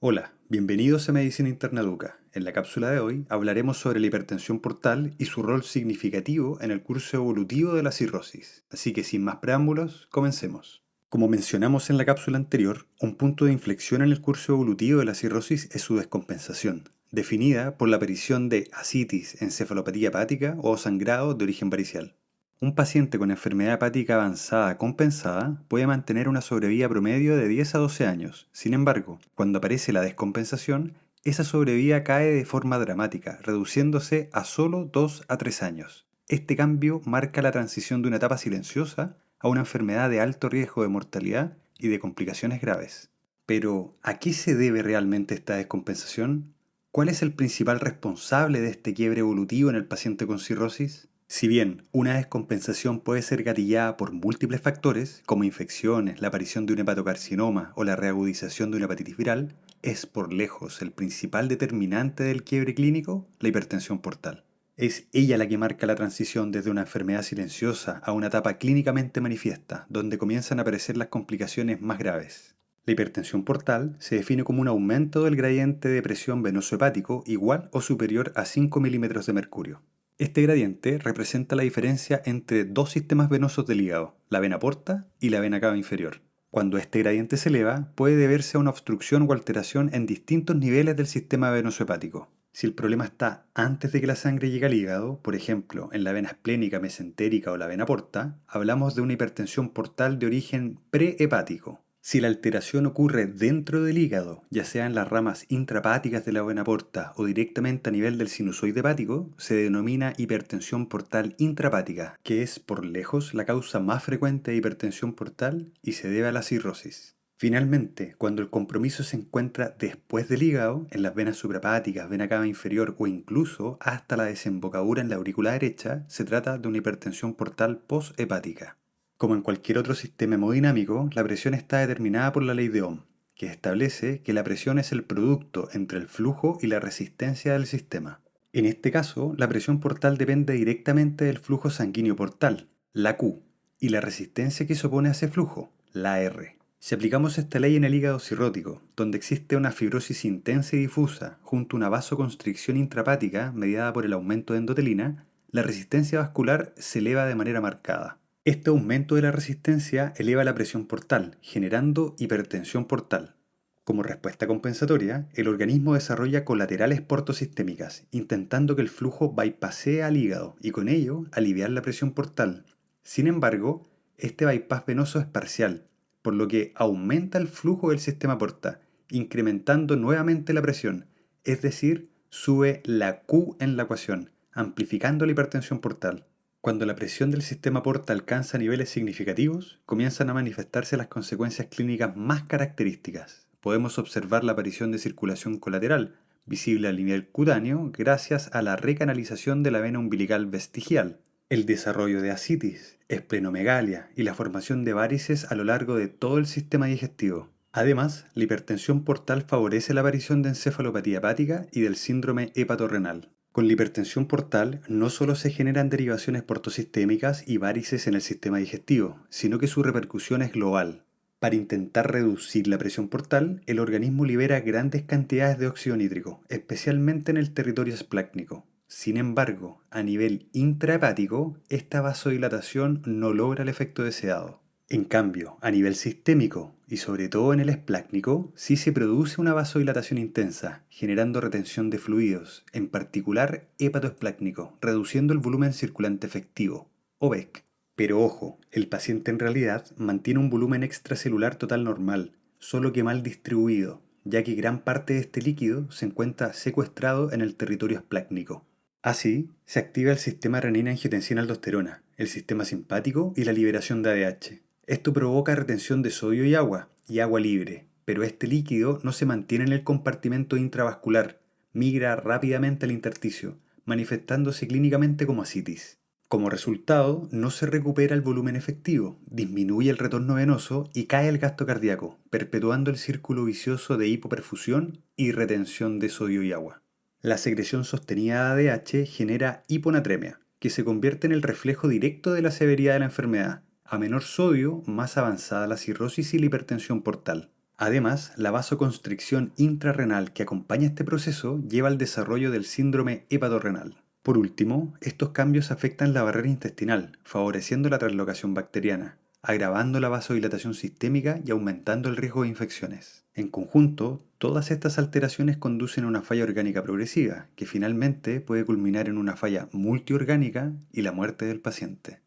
Hola, bienvenidos a Medicina Interna Educa. En la cápsula de hoy hablaremos sobre la hipertensión portal y su rol significativo en el curso evolutivo de la cirrosis. Así que sin más preámbulos, comencemos. Como mencionamos en la cápsula anterior, un punto de inflexión en el curso evolutivo de la cirrosis es su descompensación, definida por la aparición de ascitis, encefalopatía hepática o sangrado de origen varicial. Un paciente con enfermedad hepática avanzada compensada puede mantener una sobrevida promedio de 10 a 12 años. Sin embargo, cuando aparece la descompensación, esa sobrevida cae de forma dramática, reduciéndose a solo 2 a 3 años. Este cambio marca la transición de una etapa silenciosa a una enfermedad de alto riesgo de mortalidad y de complicaciones graves. Pero, ¿a qué se debe realmente esta descompensación? ¿Cuál es el principal responsable de este quiebre evolutivo en el paciente con cirrosis? Si bien una descompensación puede ser gatillada por múltiples factores, como infecciones, la aparición de un hepatocarcinoma o la reagudización de una hepatitis viral, es por lejos el principal determinante del quiebre clínico la hipertensión portal. Es ella la que marca la transición desde una enfermedad silenciosa a una etapa clínicamente manifiesta, donde comienzan a aparecer las complicaciones más graves. La hipertensión portal se define como un aumento del gradiente de presión venoso hepático igual o superior a 5 milímetros de mercurio. Este gradiente representa la diferencia entre dos sistemas venosos del hígado, la vena porta y la vena cava inferior. Cuando este gradiente se eleva, puede deberse a una obstrucción o alteración en distintos niveles del sistema venoso hepático. Si el problema está antes de que la sangre llegue al hígado, por ejemplo, en la vena esplénica, mesentérica o la vena porta, hablamos de una hipertensión portal de origen prehepático. Si la alteración ocurre dentro del hígado, ya sea en las ramas intrahepáticas de la vena porta o directamente a nivel del sinusoide hepático, se denomina hipertensión portal intrahepática, que es por lejos la causa más frecuente de hipertensión portal y se debe a la cirrosis. Finalmente, cuando el compromiso se encuentra después del hígado, en las venas suprahepáticas, vena cava inferior o incluso hasta la desembocadura en la aurícula derecha, se trata de una hipertensión portal posthepática. Como en cualquier otro sistema hemodinámico, la presión está determinada por la ley de Ohm, que establece que la presión es el producto entre el flujo y la resistencia del sistema. En este caso, la presión portal depende directamente del flujo sanguíneo portal, la Q, y la resistencia que se opone a ese flujo, la R. Si aplicamos esta ley en el hígado cirrótico, donde existe una fibrosis intensa y difusa junto a una vasoconstricción intrahepática mediada por el aumento de endotelina, la resistencia vascular se eleva de manera marcada. Este aumento de la resistencia eleva la presión portal, generando hipertensión portal. Como respuesta compensatoria, el organismo desarrolla colaterales portosistémicas, intentando que el flujo bypassee al hígado y con ello aliviar la presión portal. Sin embargo, este bypass venoso es parcial, por lo que aumenta el flujo del sistema porta, incrementando nuevamente la presión, es decir, sube la Q en la ecuación, amplificando la hipertensión portal. Cuando la presión del sistema porta alcanza niveles significativos, comienzan a manifestarse las consecuencias clínicas más características. Podemos observar la aparición de circulación colateral, visible a nivel cutáneo gracias a la recanalización de la vena umbilical vestigial, el desarrollo de ascitis, esplenomegalia y la formación de varices a lo largo de todo el sistema digestivo. Además, la hipertensión portal favorece la aparición de encefalopatía hepática y del síndrome hepatorrenal. Con la hipertensión portal no solo se generan derivaciones portosistémicas y varices en el sistema digestivo, sino que su repercusión es global. Para intentar reducir la presión portal, el organismo libera grandes cantidades de óxido nítrico, especialmente en el territorio esplácnico. Sin embargo, a nivel intrahepático, esta vasodilatación no logra el efecto deseado. En cambio, a nivel sistémico y sobre todo en el esplácnico, sí se produce una vasodilatación intensa, generando retención de fluidos, en particular hepatoesplácnico, reduciendo el volumen circulante efectivo, o VEC. Pero ojo, el paciente en realidad mantiene un volumen extracelular total normal, solo que mal distribuido, ya que gran parte de este líquido se encuentra secuestrado en el territorio esplácnico. Así, se activa el sistema renina-angiotensina-aldosterona, el sistema simpático y la liberación de ADH. Esto provoca retención de sodio y agua libre, pero este líquido no se mantiene en el compartimento intravascular, migra rápidamente al intersticio, manifestándose clínicamente como ascitis. Como resultado, no se recupera el volumen efectivo, disminuye el retorno venoso y cae el gasto cardíaco, perpetuando el círculo vicioso de hipoperfusión y retención de sodio y agua. La secreción sostenida de ADH genera hiponatremia, que se convierte en el reflejo directo de la severidad de la enfermedad. A menor sodio, más avanzada la cirrosis y la hipertensión portal. Además, la vasoconstricción intrarrenal que acompaña este proceso lleva al desarrollo del síndrome hepatorrenal. Por último, estos cambios afectan la barrera intestinal, favoreciendo la translocación bacteriana, agravando la vasodilatación sistémica y aumentando el riesgo de infecciones. En conjunto, todas estas alteraciones conducen a una falla orgánica progresiva, que finalmente puede culminar en una falla multiorgánica y la muerte del paciente.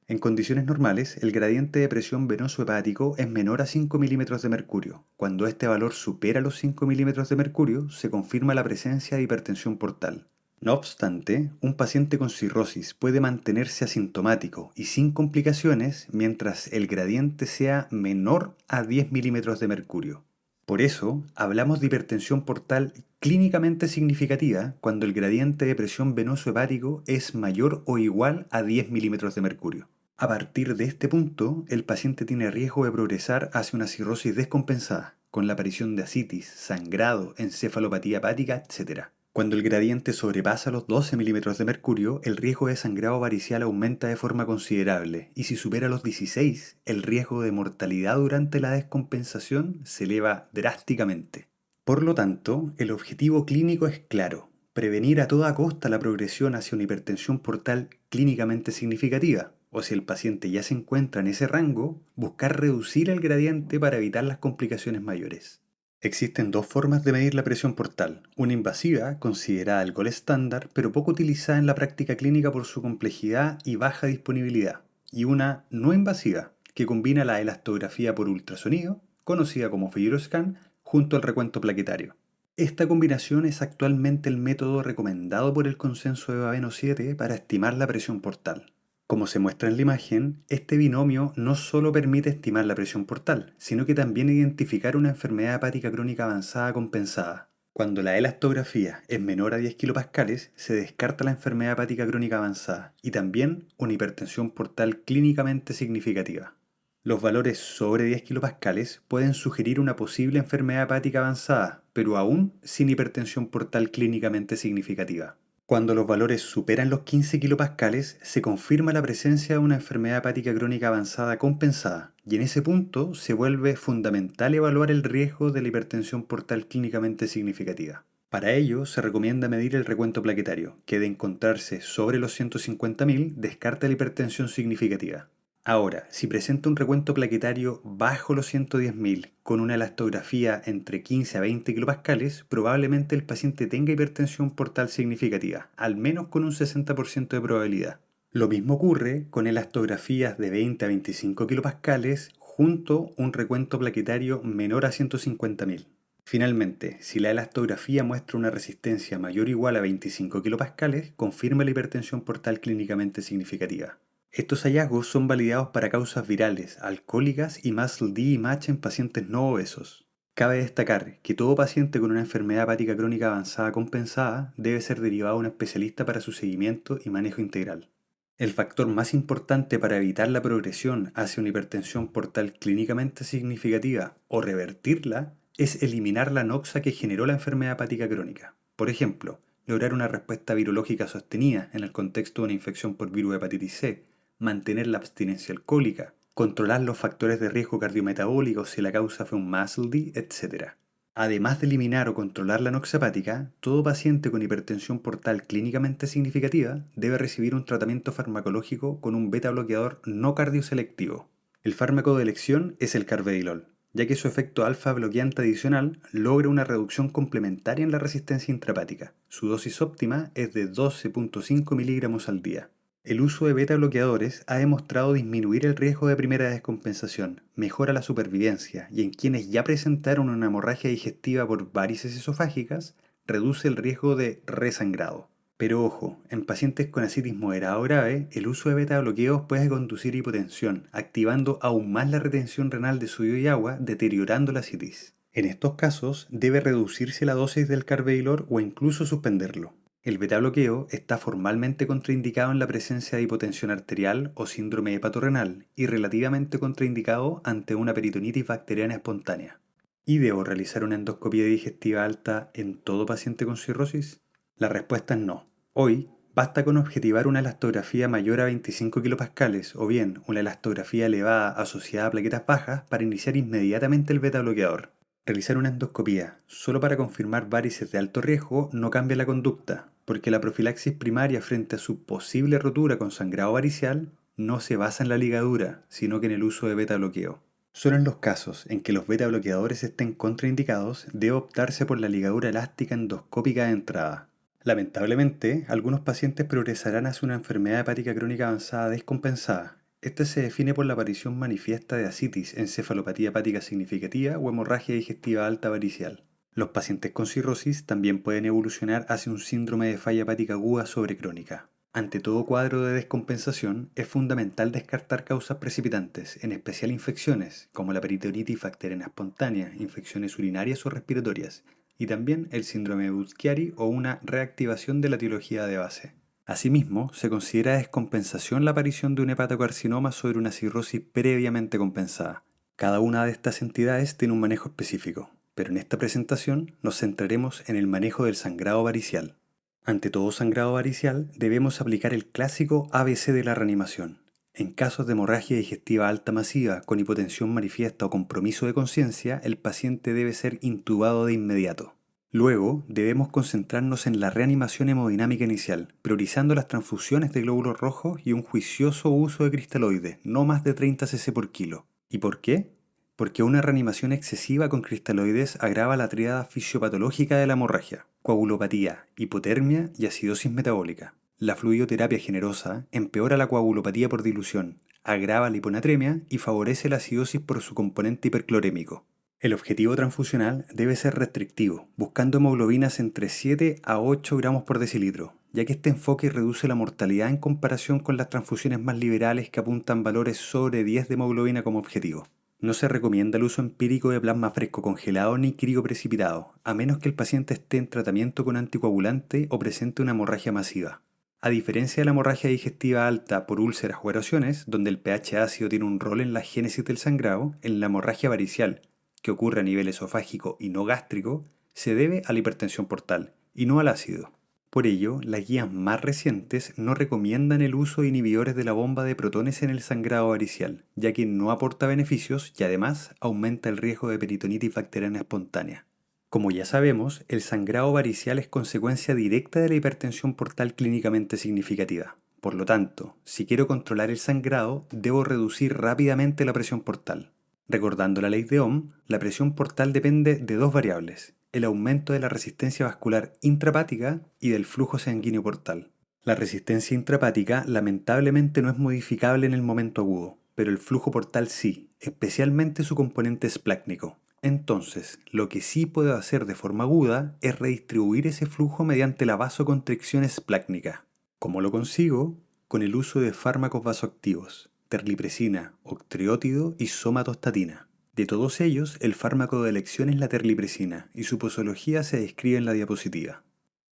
En condiciones normales, el gradiente de presión venoso hepático es menor a 5 milímetros de mercurio. Cuando este valor supera los 5 milímetros de mercurio, se confirma la presencia de hipertensión portal. No obstante, un paciente con cirrosis puede mantenerse asintomático y sin complicaciones mientras el gradiente sea menor a 10 milímetros de mercurio. Por eso, hablamos de hipertensión portal clínicamente significativa cuando el gradiente de presión venoso hepático es mayor o igual a 10 milímetros de mercurio. A partir de este punto, el paciente tiene riesgo de progresar hacia una cirrosis descompensada, con la aparición de ascitis, sangrado, encefalopatía hepática, etc. Cuando el gradiente sobrepasa los 12 milímetros de mercurio, el riesgo de sangrado varicial aumenta de forma considerable, y si supera los 16, el riesgo de mortalidad durante la descompensación se eleva drásticamente. Por lo tanto, el objetivo clínico es claro: prevenir a toda costa la progresión hacia una hipertensión portal clínicamente significativa, o si el paciente ya se encuentra en ese rango, buscar reducir el gradiente para evitar las complicaciones mayores. Existen dos formas de medir la presión portal: una invasiva, considerada el gold estándar, pero poco utilizada en la práctica clínica por su complejidad y baja disponibilidad, y una no invasiva, que combina la elastografía por ultrasonido, conocida como FibroScan, junto al recuento plaquetario. Esta combinación es actualmente el método recomendado por el consenso de Babeno 7 para estimar la presión portal. Como se muestra en la imagen, este binomio no solo permite estimar la presión portal, sino que también identificar una enfermedad hepática crónica avanzada compensada. Cuando la elastografía es menor a 10 kilopascales, se descarta la enfermedad hepática crónica avanzada y también una hipertensión portal clínicamente significativa. Los valores sobre 10 kilopascales pueden sugerir una posible enfermedad hepática avanzada, pero aún sin hipertensión portal clínicamente significativa. Cuando los valores superan los 15 kilopascales, se confirma la presencia de una enfermedad hepática crónica avanzada compensada, y en ese punto se vuelve fundamental evaluar el riesgo de la hipertensión portal clínicamente significativa. Para ello, se recomienda medir el recuento plaquetario, que de encontrarse sobre los 150.000 descarta la hipertensión significativa. Ahora, si presenta un recuento plaquetario bajo los 110.000 con una elastografía entre 15 a 20 kilopascales, probablemente el paciente tenga hipertensión portal significativa, al menos con un 60% de probabilidad. Lo mismo ocurre con elastografías de 20 a 25 kilopascales junto a un recuento plaquetario menor a 150.000. Finalmente, si la elastografía muestra una resistencia mayor o igual a 25 kilopascales, confirma la hipertensión portal clínicamente significativa. Estos hallazgos son validados para causas virales, alcohólicas y MASLD y MASH en pacientes no obesos. Cabe destacar que todo paciente con una enfermedad hepática crónica avanzada compensada debe ser derivado a un especialista para su seguimiento y manejo integral. El factor más importante para evitar la progresión hacia una hipertensión portal clínicamente significativa o revertirla es eliminar la noxa que generó la enfermedad hepática crónica. Por ejemplo, lograr una respuesta virológica sostenida en el contexto de una infección por virus de hepatitis C, mantener la abstinencia alcohólica, controlar los factores de riesgo cardiometabólicos si la causa fue un MASLD, etc. Además de eliminar o controlar la noxa hepática, todo paciente con hipertensión portal clínicamente significativa debe recibir un tratamiento farmacológico con un beta bloqueador no cardioselectivo. El fármaco de elección es el carvedilol, ya que su efecto alfa bloqueante adicional logra una reducción complementaria en la resistencia intrahepática. Su dosis óptima es de 12,5 miligramos al día. El uso de beta bloqueadores ha demostrado disminuir el riesgo de primera descompensación, mejora la supervivencia y en quienes ya presentaron una hemorragia digestiva por varices esofágicas, reduce el riesgo de resangrado. Pero ojo, en pacientes con ascitis moderada o grave, el uso de beta bloqueos puede conducir a hipotensión, activando aún más la retención renal de sodio y agua, deteriorando la ascitis. En estos casos, debe reducirse la dosis del carvedilol o incluso suspenderlo. El beta-bloqueo está formalmente contraindicado en la presencia de hipotensión arterial o síndrome hepatorrenal y relativamente contraindicado ante una peritonitis bacteriana espontánea. ¿Y debo realizar una endoscopia digestiva alta en todo paciente con cirrosis? La respuesta es no. Hoy, basta con objetivar una elastografía mayor a 25 kilopascales o bien una elastografía elevada asociada a plaquetas bajas para iniciar inmediatamente el beta-bloqueador. Realizar una endoscopía solo para confirmar varices de alto riesgo no cambia la conducta, porque la profilaxis primaria frente a su posible rotura con sangrado varicial no se basa en la ligadura, sino que en el uso de beta bloqueo. Solo en los casos en que los beta bloqueadores estén contraindicados, debe optarse por la ligadura elástica endoscópica de entrada. Lamentablemente, algunos pacientes progresarán hacia una enfermedad hepática crónica avanzada descompensada. Este se define por la aparición manifiesta de ascitis, encefalopatía hepática significativa o hemorragia digestiva alta varicial. Los pacientes con cirrosis también pueden evolucionar hacia un síndrome de falla hepática aguda sobrecrónica. Ante todo cuadro de descompensación, es fundamental descartar causas precipitantes, en especial infecciones, como la peritonitis bacteriana espontánea, infecciones urinarias o respiratorias, y también el síndrome de Budd-Chiari o una reactivación de la etiología de base. Asimismo, se considera descompensación la aparición de un hepatocarcinoma sobre una cirrosis previamente compensada. Cada una de estas entidades tiene un manejo específico, pero en esta presentación nos centraremos en el manejo del sangrado varicial. Ante todo sangrado varicial, debemos aplicar el clásico ABC de la reanimación. En casos de hemorragia digestiva alta masiva con hipotensión manifiesta o compromiso de conciencia, el paciente debe ser intubado de inmediato. Luego, debemos concentrarnos en la reanimación hemodinámica inicial, priorizando las transfusiones de glóbulos rojos y un juicioso uso de cristaloides, no más de 30 cc por kilo. ¿Y por qué? Porque una reanimación excesiva con cristaloides agrava la tríada fisiopatológica de la hemorragia: coagulopatía, hipotermia y acidosis metabólica. La fluidoterapia generosa empeora la coagulopatía por dilución, agrava la hiponatremia y favorece la acidosis por su componente hiperclorémico. El objetivo transfusional debe ser restrictivo, buscando hemoglobinas entre 7 a 8 gramos por decilitro, ya que este enfoque reduce la mortalidad en comparación con las transfusiones más liberales que apuntan valores sobre 10 de hemoglobina como objetivo. No se recomienda el uso empírico de plasma fresco congelado ni crioprecipitado, a menos que el paciente esté en tratamiento con anticoagulante o presente una hemorragia masiva. A diferencia de la hemorragia digestiva alta por úlceras o erosiones, donde el pH ácido tiene un rol en la génesis del sangrado, en la hemorragia varicial, que ocurre a nivel esofágico y no gástrico, se debe a la hipertensión portal y no al ácido. Por ello, las guías más recientes no recomiendan el uso de inhibidores de la bomba de protones en el sangrado varicial, ya que no aporta beneficios y además aumenta el riesgo de peritonitis bacteriana espontánea. Como ya sabemos, el sangrado varicial es consecuencia directa de la hipertensión portal clínicamente significativa. Por lo tanto, si quiero controlar el sangrado, debo reducir rápidamente la presión portal. Recordando la ley de Ohm, la presión portal depende de dos variables: el aumento de la resistencia vascular intrahepática y del flujo sanguíneo portal. La resistencia intrahepática lamentablemente no es modificable en el momento agudo, pero el flujo portal sí, especialmente su componente esplácnico. Entonces, lo que sí puedo hacer de forma aguda es redistribuir ese flujo mediante la vasoconstricción esplácnica. ¿Cómo lo consigo? Con el uso de fármacos vasoactivos: terlipresina, octreótido y somatostatina. De todos ellos, el fármaco de elección es la terlipresina y su posología se describe en la diapositiva.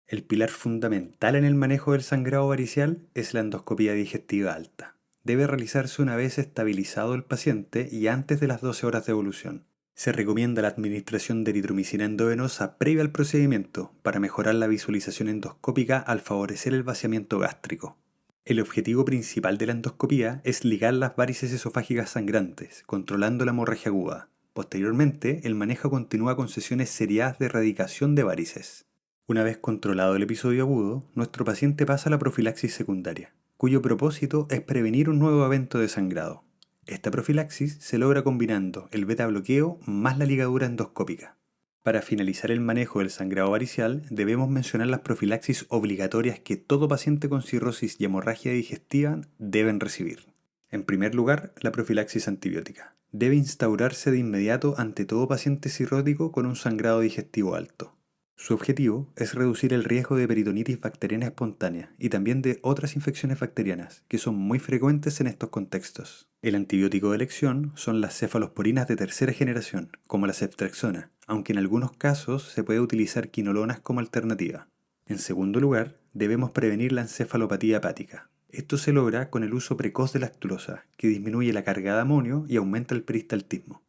El pilar fundamental en el manejo del sangrado varicial es la endoscopía digestiva alta. Debe realizarse una vez estabilizado el paciente y antes de las 12 horas de evolución. Se recomienda la administración de eritromicina endovenosa previa al procedimiento para mejorar la visualización endoscópica al favorecer el vaciamiento gástrico. El objetivo principal de la endoscopía es ligar las varices esofágicas sangrantes, controlando la hemorragia aguda. Posteriormente, el manejo continúa con sesiones seriadas de erradicación de varices. Una vez controlado el episodio agudo, nuestro paciente pasa a la profilaxis secundaria, cuyo propósito es prevenir un nuevo evento de sangrado. Esta profilaxis se logra combinando el beta bloqueo más la ligadura endoscópica. Para finalizar el manejo del sangrado varicial, debemos mencionar las profilaxis obligatorias que todo paciente con cirrosis y hemorragia digestiva deben recibir. En primer lugar, la profilaxis antibiótica. Debe instaurarse de inmediato ante todo paciente cirrótico con un sangrado digestivo alto. Su objetivo es reducir el riesgo de peritonitis bacteriana espontánea y también de otras infecciones bacterianas, que son muy frecuentes en estos contextos. El antibiótico de elección son las cefalosporinas de tercera generación, como la ceftriaxona, aunque en algunos casos se puede utilizar quinolonas como alternativa. En segundo lugar, debemos prevenir la encefalopatía hepática. Esto se logra con el uso precoz de lactulosa, que disminuye la carga de amonio y aumenta el peristaltismo.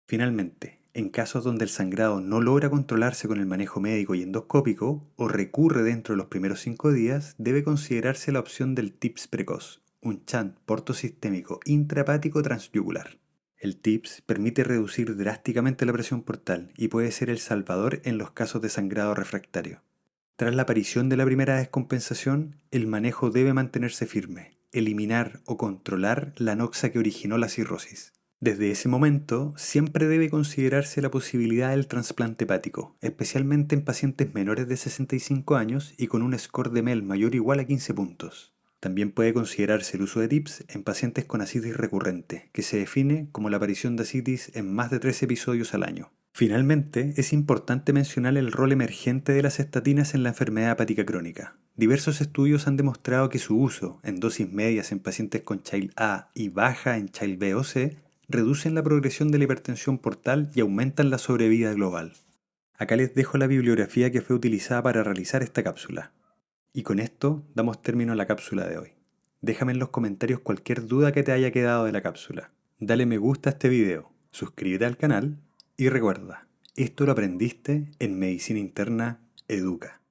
Finalmente, en casos donde el sangrado no logra controlarse con el manejo médico y endoscópico o recurre dentro de los primeros 5 días, debe considerarse la opción del TIPS precoz, un shunt portosistémico intrahepático transyugular. El TIPS permite reducir drásticamente la presión portal y puede ser el salvador en los casos de sangrado refractario. Tras la aparición de la primera descompensación, el manejo debe mantenerse firme, eliminar o controlar la anoxia que originó la cirrosis. Desde ese momento, siempre debe considerarse la posibilidad del trasplante hepático, especialmente en pacientes menores de 65 años y con un score de MEL mayor o igual a 15 puntos. También puede considerarse el uso de TIPS en pacientes con ascitis recurrente, que se define como la aparición de ascitis en más de 3 episodios al año. Finalmente, es importante mencionar el rol emergente de las estatinas en la enfermedad hepática crónica. Diversos estudios han demostrado que su uso en dosis medias en pacientes con Child A y baja en Child B o C reducen la progresión de la hipertensión portal y aumentan la sobrevida global. Acá les dejo la bibliografía que fue utilizada para realizar esta cápsula. Y con esto damos término a la cápsula de hoy. Déjame en los comentarios cualquier duda que te haya quedado de la cápsula. Dale me gusta a este video, suscríbete al canal y recuerda, esto lo aprendiste en Medicina Interna Educa.